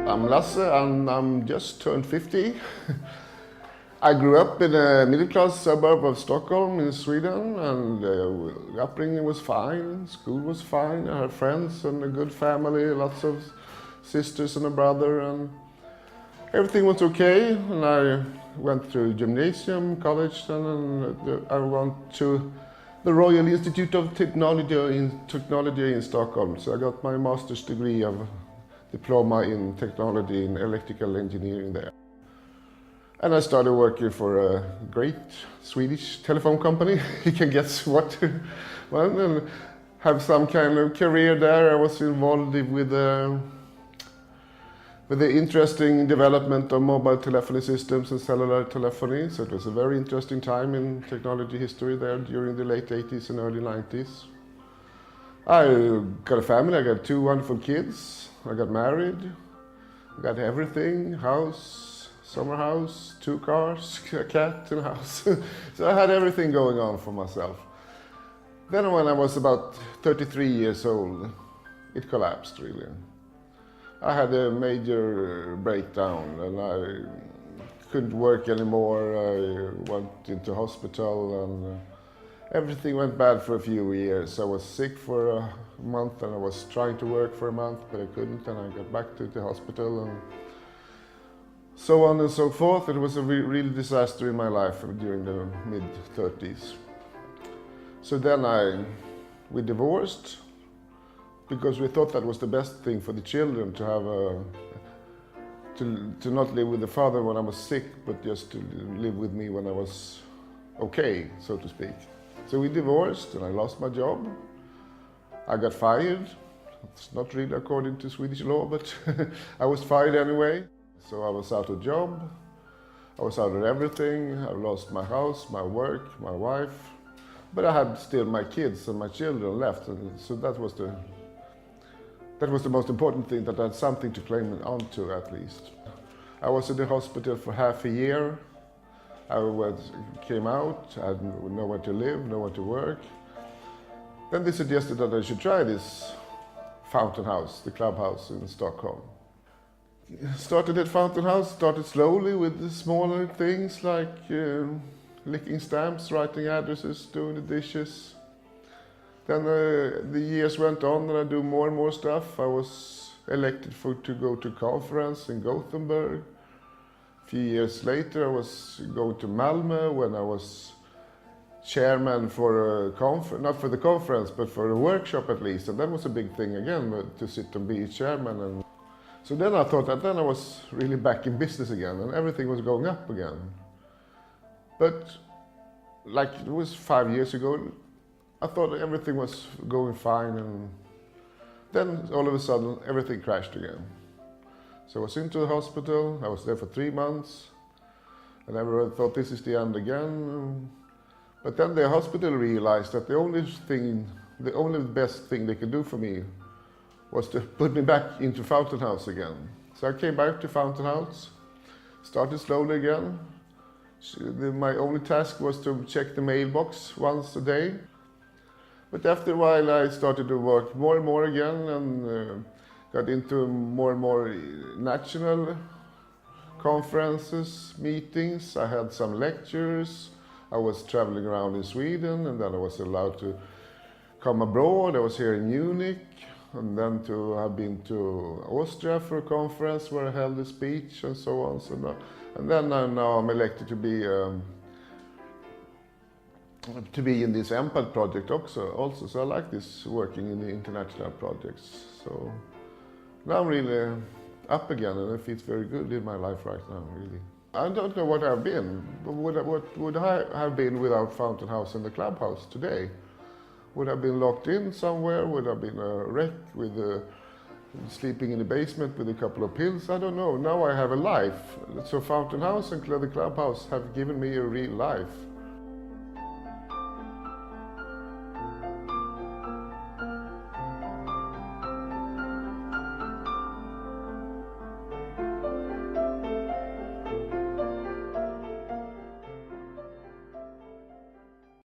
I'm Lasse and I'm just turned 50. I grew up in a middle-class suburb of Stockholm in Sweden, and upbringing was fine, school was fine, I had friends and a good family, lots of sisters and a brother, and everything was okay. And I went through gymnasium, college, and I went to the Royal Institute of Technology in Stockholm. So I got my master's degree of diploma in technology in electrical engineering there. And I started working for a great Swedish telephone company. You can guess what. Well, and have some kind of career there. I was involved with the interesting development of mobile telephony systems and cellular telephony. So it was a very interesting time in technology history there during the late 80s and early 90s. I got a family, I got 2 wonderful kids. I got married, I got everything, house, summer house, 2 cars, a cat and a house. So I had everything going on for myself. Then when I was about 33 years old, it collapsed really. I had a major breakdown and I couldn't work anymore. I went into hospital and everything went bad for a few years. I was sick for a month and I was trying to work for a month, but I couldn't, and I got back to the hospital and so on and so forth. It was a real disaster in my life during the mid-30s. So then we divorced because we thought that was the best thing for the children, to have to not live with the father when I was sick, but just to live with me when I was okay, so to speak. So we divorced and I lost my job. I got fired. It's not really according to Swedish law, but I was fired anyway. So I was out of job. I was out of everything. I lost my house, my work, my wife. But I had still my kids and my children left. And so that was the most important thing, that I had something to claim onto at least. I was in the hospital for half a year. I came out, I had nowhere to live, nowhere to work. Then they suggested that I should try this fountain house, the clubhouse in Stockholm. Started at Fountain House, started slowly with the smaller things like licking stamps, writing addresses, doing the dishes. Then the years went on and I do more and more stuff. I was elected to go to a conference in Gothenburg. A few years later I was going to Malmö when I was chairman for a conference, not for the conference, but for a workshop at least. And that was a big thing again, to sit and be chairman. And so then I thought that then I was really back in business again and everything was going up again. But like it was 5 years ago, I thought everything was going fine, and then all of a sudden everything crashed again. So I was into the hospital, I was there for 3 months, and everyone thought this is the end again. But then the hospital realized that the only best thing they could do for me was to put me back into Fountain House again. So I came back to Fountain House, started slowly again. My only task was to check the mailbox once a day. But after a while I started to work more and more again and got into more and more national conferences, meetings. I had some lectures. I was traveling around in Sweden, and then I was allowed to come abroad. I was here in Munich, and then to have been to Austria for a conference where I held a speech and so on. And then now I'm elected to be in this MPAD project also. So I like this, working in the international projects. So now I'm really up again, and it feels very good in my life right now, really. I don't know what I've been. What would I have been without Fountain House and the Clubhouse today? Would I have been locked in somewhere? Would I have been a wreck with sleeping in the basement with a couple of pills? I don't know. Now I have a life. So Fountain House and the Clubhouse have given me a real life.